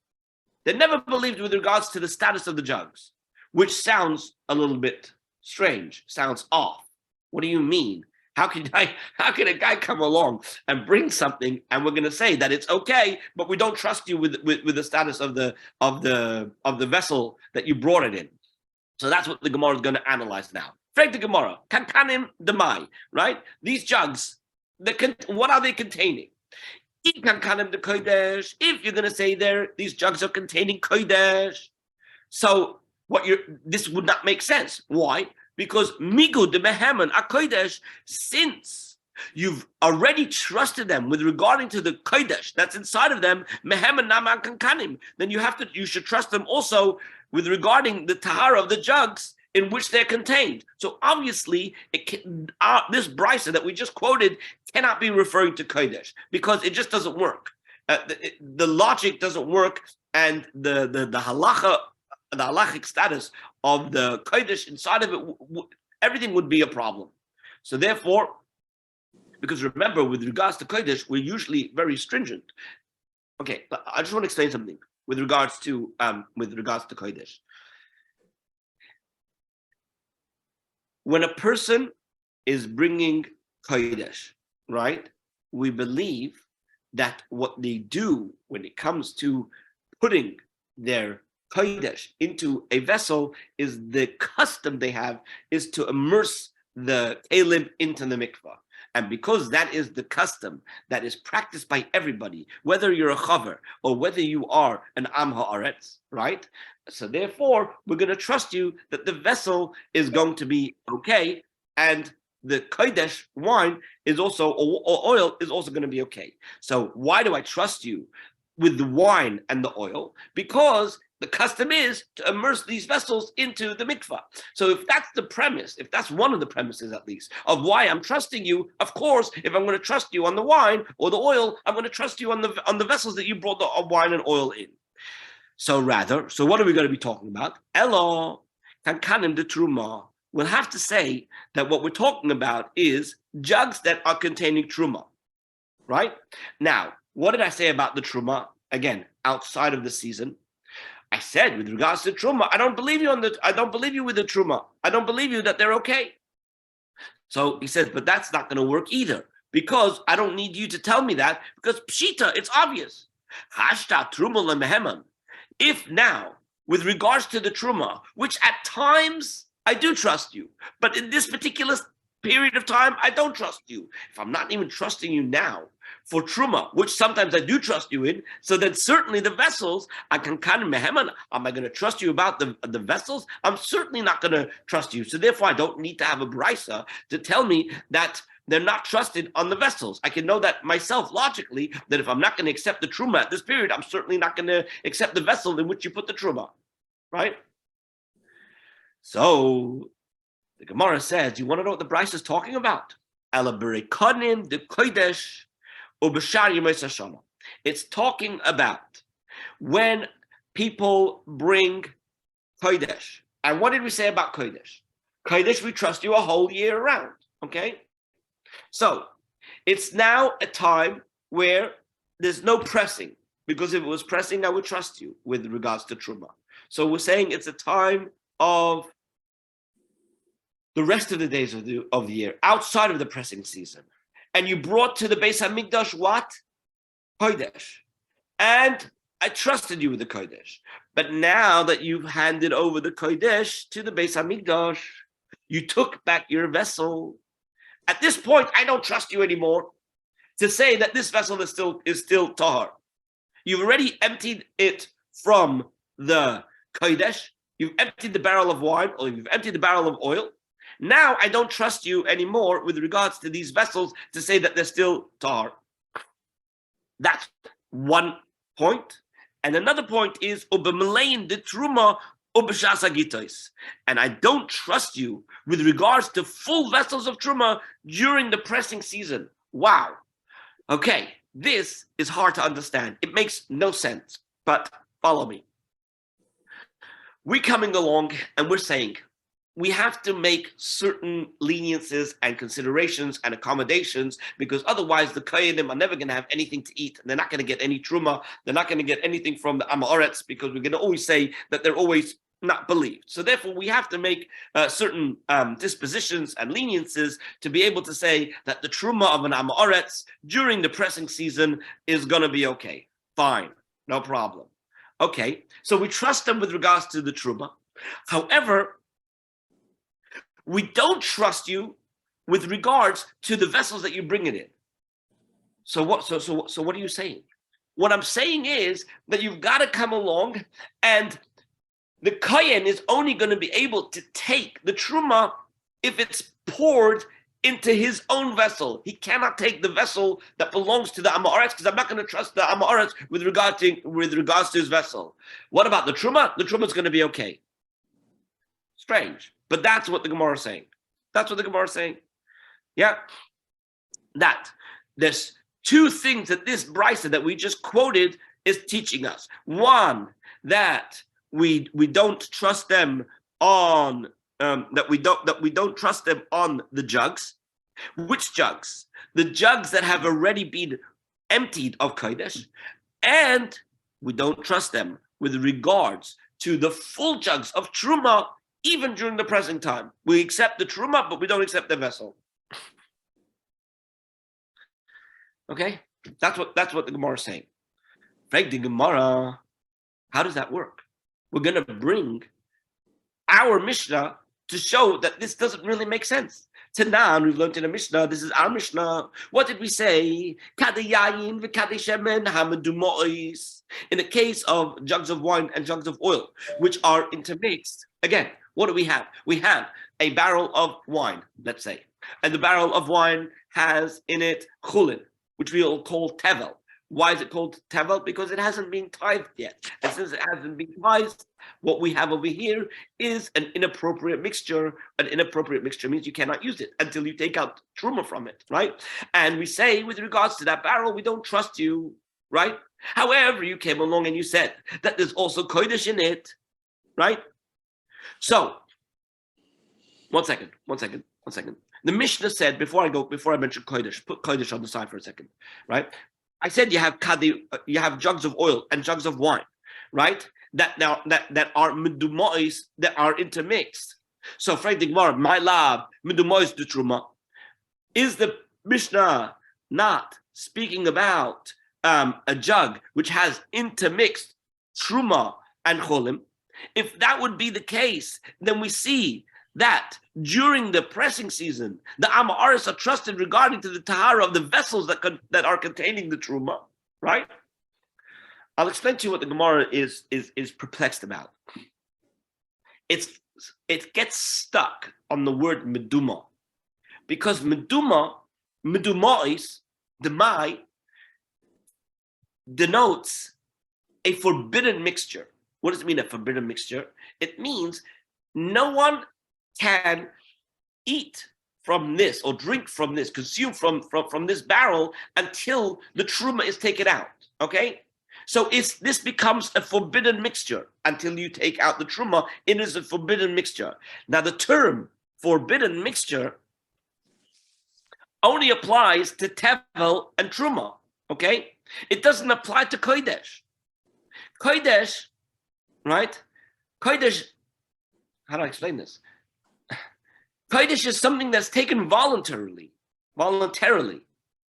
They're never believed with regards to the status of the jugs, which sounds a little bit strange, sounds off. What do you mean? How can a guy come along and bring something, and we're going to say that it's okay, but we don't trust you with the status of the vessel that you brought it in? So that's what the Gemara is going to analyze now. Frank the Gemara, kankanim demai, right? These jugs, what are they containing? If you're going to say these jugs are containing kodesh, so this would not make sense. Why? Because migu de mehemen a kodesh, since you've already trusted them with regarding to the kodesh that's inside of them, mehemen naman kankanim, then you should trust them also with regarding the tahara of the jugs in which they're contained. So obviously, this brisa that we just quoted cannot be referring to kodesh because it just doesn't work. The logic doesn't work, and the halacha the halachic status of the kodesh inside of it, everything would be a problem. So therefore, because remember, with regards to kodesh, we're usually very stringent. Okay, but I just want to explain something with regards to kodesh. When a person is bringing kodesh, right? We believe that what they do when it comes to putting their kodesh into a vessel is the custom they have is to immerse the kelim into the mikvah. And because that is the custom that is practiced by everybody, whether you're a chaver or whether you are an am haaretz, right? So therefore, we're going to trust you that the vessel is going to be okay, and the kodesh wine is also, or oil is also going to be okay. So why do I trust you with the wine and the oil? Because the custom is to immerse these vessels into the mikvah. So if that's the premise, if that's one of the premises at least, of why I'm trusting you, of course, if I'm going to trust you on the wine or the oil, I'm going to trust you on the vessels that you brought the wine and oil in. So what are we going to be talking about? Elo kankanim de truma. We'll have to say that what we're talking about is jugs that are containing truma, right? Now, what did I say about the truma? Again, outside of the season. I said with regards to truma, I don't believe you with the truma. I don't believe you that they're okay. So he says, but that's not going to work either, because I don't need you to tell me that, because pshita, it's obvious. Hashta truma lemeheman. If now, with regards to the truma, which at times I do trust you, but in this particular period of time, I don't trust you. If I'm not even trusting you now for truma, which sometimes I do trust you in, so then certainly the vessels, I can kind of meheman. Am I going to trust you about the vessels? I'm certainly not going to trust you. So therefore, I don't need to have a brisa to tell me that they're not trusted on the vessels. I can know that myself logically, that if I'm not going to accept the truma at this period, I'm certainly not going to accept the vessel in which you put the truma, right? So the Gemara says, you want to know what the Bryce is talking about? It's talking about when people bring kodesh. And what did we say about kodesh? Kodesh, we trust you a whole year around, okay? So it's now a time where there's no pressing, because if it was pressing, I would trust you with regards to truma. So we're saying it's a time of the rest of the days of the year, outside of the pressing season. And you brought to the Beis HaMikdash what? Kodesh. And I trusted you with the Kodesh. But now that you've handed over the Kodesh to the Beis HaMikdash, you took back your vessel. At this point, I don't trust you anymore to say that this vessel is still tahar. You've already emptied it from the Kodesh. You've emptied the barrel of wine, or you've emptied the barrel of oil. Now I don't trust you anymore with regards to these vessels to say that they're still tahar. That's one point. And another point is ubemelein de truma ubeshas hagitos. And I don't trust you with regards to full vessels of truma during the pressing season. Wow. Okay, this is hard to understand. It makes no sense, but follow me. We're coming along and we're saying, we have to make certain leniences and considerations and accommodations, because otherwise the Kohanim are never going to have anything to eat. They're not going to get any truma. They're not going to get anything from the Am Haaretz, because we're going to always say that they're always not believed. So therefore, we have to make certain dispositions and leniences to be able to say that the truma of an Am Haaretz during the pressing season is going to be okay. Fine, no problem. Okay, so we trust them with regards to the truma. However, we don't trust you with regards to the vessels that you bring it in. So what are you saying? What I'm saying is that you've got to come along, and the kohen is only going to be able to take the truma if it's poured into his own vessel. He cannot take the vessel that belongs to the Am Haaretz, because I'm not going to trust the Am Haaretz with regards to his vessel. What about the truma? The truma is going to be okay. Strange. But that's what the Gemara is saying. That's what the Gemara is saying. Yeah. That there's two things that this brisa that we just quoted is teaching us. One, that we don't trust them on that we don't trust them on the jugs. Which jugs? The jugs that have already been emptied of kodesh, and we don't trust them with regards to the full jugs of truma, even during the pressing time. We accept the truma, but we don't accept the vessel. Okay, that's what the Gemara is saying. Frag the Gemara, how does that work? We're going to bring our Mishnah to show that this doesn't really make sense. Tanan, we've learned in the Mishnah, this is our Mishnah. What did we say? In the case of jugs of wine and jugs of oil, which are intermixed. Again, what do we have? We have a barrel of wine, let's say. And the barrel of wine has in it chulin, which we'll call tevel. Why is it called tevel? Because it hasn't been tithed yet. And since it hasn't been tithed, what we have over here is an inappropriate mixture. An inappropriate mixture means you cannot use it until you take out truma from it, right? And we say, with regards to that barrel, we don't trust you, right? However, you came along and you said that there's also kodesh in it, right? So, one second. The Mishnah said, before I mention kodesh, put kodesh on the side for a second, right? I said you have jugs of oil and jugs of wine, right? That are medumois, that are intermixed. So, Frag the Gemara, my lab, medumois de truma. Is the Mishnah not speaking about a jug which has intermixed truma and cholim? If that would be the case, then we see that during the pressing season, the Amaris are trusted regarding to the tahara of the vessels that are containing the truma, right? I'll explain to you what the Gemara is perplexed about. It gets stuck on the word meduma, because medumais, demai, denotes a forbidden mixture. What does it mean, a forbidden mixture? It means no one can eat from this or drink from this, consume from this barrel until the truma is taken out, okay? So this becomes a forbidden mixture until you take out the truma. It is a forbidden mixture. Now, the term forbidden mixture only applies to tevel and truma, okay? It doesn't apply to kodesh. Kodesh, right? Kodesh, how do I explain this? Kodesh is something that's taken voluntarily,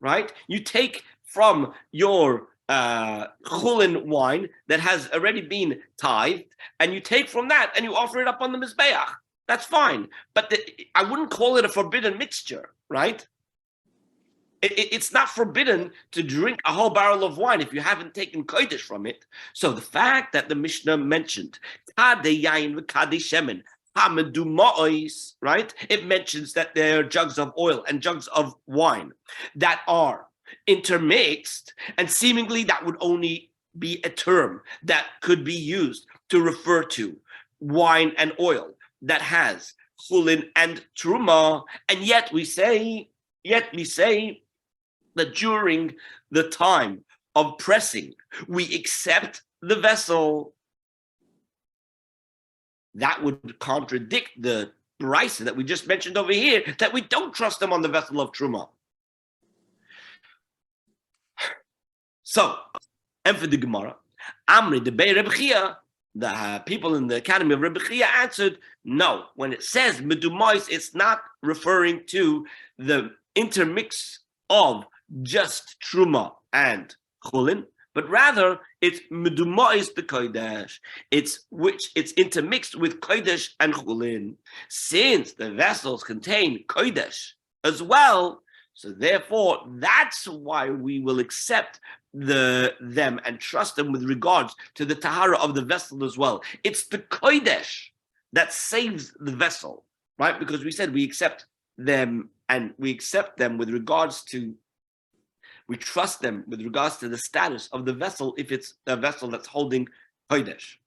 right? You take from your chulin wine that has already been tithed, and you take from that and you offer it up on the mizbeach. That's fine, but I wouldn't call it a forbidden mixture, right? It's not forbidden to drink a whole barrel of wine if you haven't taken kodesh from it. So the fact that the Mishnah mentioned kadei yain v'kadei shemen, right? It mentions that there are jugs of oil and jugs of wine that are intermixed, and seemingly that would only be a term that could be used to refer to wine and oil that has chulin and truma, and yet we say that during the time of pressing, we accept the vessel. That would contradict the brisa that we just mentioned over here, that we don't trust them on the vessel of truma. So, and for the Gemara, Amri de Bei Rebbe Chia, the people in the academy of Rebbe Chia answered, no. When it says medumais, it's not referring to the intermix of just truma and chulin, but rather it's medumais the kodesh. It's intermixed with kodesh and chulin. Since the vessels contain kodesh as well, so therefore that's why we will accept them and trust them with regards to the tahara of the vessel as well. It's the kodesh that saves the vessel, right? Because we said we accept them, and we accept them with regards to, we trust them with regards to the status of the vessel if it's a vessel that's holding kodesh.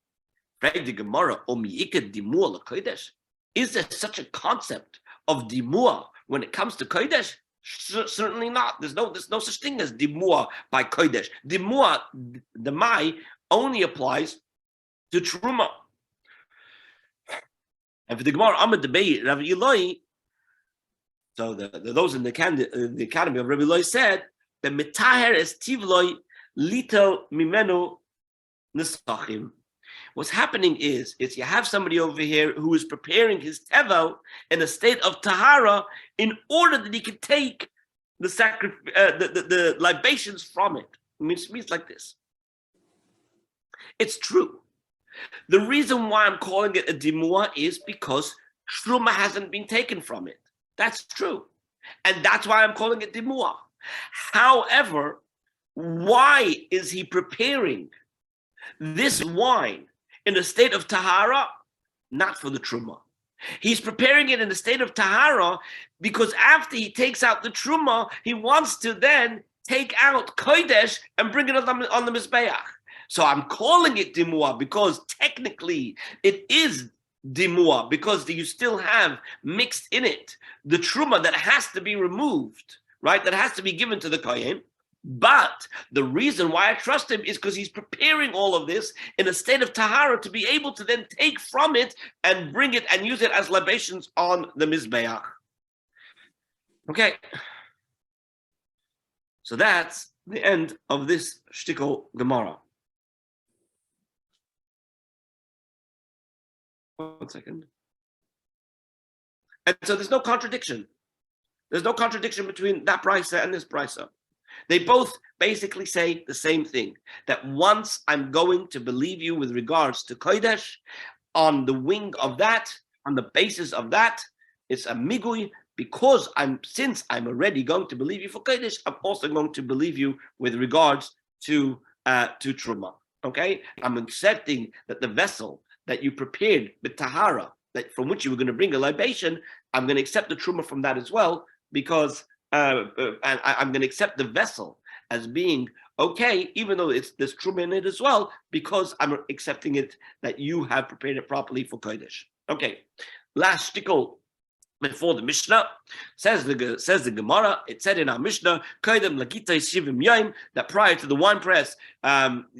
Is there such a concept of dimua when it comes to kodesh? Certainly not. There's no such thing as dimua by kodesh. Dimua, the mai, only applies to Truma. And for the Gemara, Amud debate, Rabbi Eloi, so those in the academy of Rabbi Eloi said that Mitaher es Tivloi Lito Mimenu Nisachim. What's happening is you have somebody over here who is preparing his tevel in a state of tahara in order that he can take the libations from it. It means like this. It's true. The reason why I'm calling it a dimua is because truma hasn't been taken from it. That's true. And that's why I'm calling it dimua. However, why is he preparing this wine in a state of tahara? Not for the truma. He's preparing it in a state of tahara because after he takes out the truma, he wants to then take out kodesh and bring it on the mizbeach. So I'm calling it dimua because technically it is dimua because you still have mixed in it the truma that has to be removed, right? That has to be given to the kohen. But the reason why I trust him is because he's preparing all of this in a state of tahara to be able to then take from it and bring it and use it as libations on the mizbeach. Okay. So that's the end of this shtickle Gemara. 1 second. And so there's no contradiction. There's no contradiction between that brisa and this brisa. They both basically say the same thing, that once I'm going to believe you with regards to Kodesh, on the wing of that, on the basis of that, it's a migui, because since I'm already going to believe you for Kodesh, I'm also going to believe you with regards to Truma. Okay? I'm accepting that the vessel that you prepared with Tahara, that from which you were going to bring a libation, I'm going to accept the Truma from that as well, because and I'm going to accept the vessel as being okay, even though there's truma in it as well, because I'm accepting it that you have prepared it properly for Kodesh. Okay, last shtickle before the Mishnah says the Gemara. It said in our Mishnah, Koidem Lagitay Shivim Yom, that prior to the wine press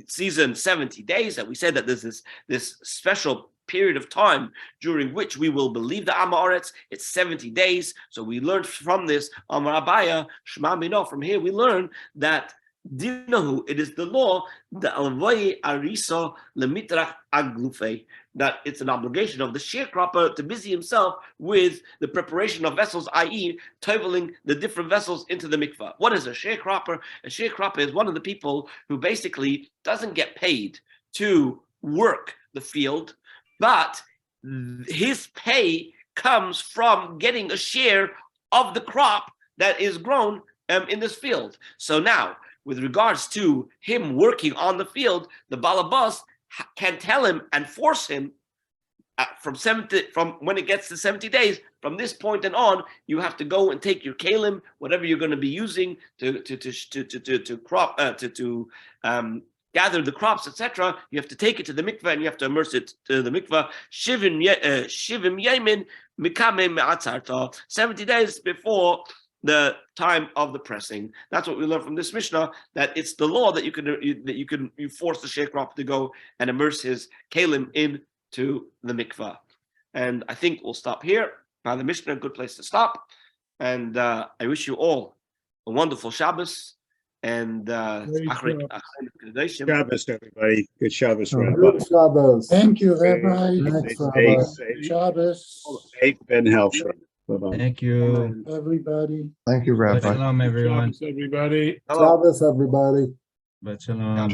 season 70 days, that we said that there's this special period of time during which we will believe the Amoretz. It's 70 days. So we learned from this, Amar Abaya, Shema Mino, from here we learn that Dinahu, it is the law, the Alvoi Arisa Lemitrach Aglufe, that it's an obligation of the sharecropper to busy himself with the preparation of vessels, i.e., toveling the different vessels into the mikvah. What is a sharecropper? A sharecropper is one of the people who basically doesn't get paid to work the field, but his pay comes from getting a share of the crop that is grown in this field. So now, with regards to him working on the field, the balabas can tell him and force him from when it gets to 70 days. From this point and on, you have to go and take your kalim, whatever you're going to be using to gather the crops, etc. You have to take it to the mikveh and you have to immerse it to the mikveh. Shivim yemin mikame me'atzarta, 70 days before the time of the pressing. That's what we learn from this Mishnah, that it's the law that you force the sharecropper to go and immerse his kalim into the mikveh. And I think we'll stop here. By the Mishnah, a good place to stop. And I wish you all a wonderful Shabbos. And Shabbos, everybody. Good Shabbos, Rabbi. Good Shabbos. Thank you, Rabbi. Thanks, Rabbi. Shabbos. Safe and healthy. Bye-bye. Thank you. Everybody. Thank you, Rabbi. Shalom, everyone. Everybody. Shabbos, everybody. Shalom.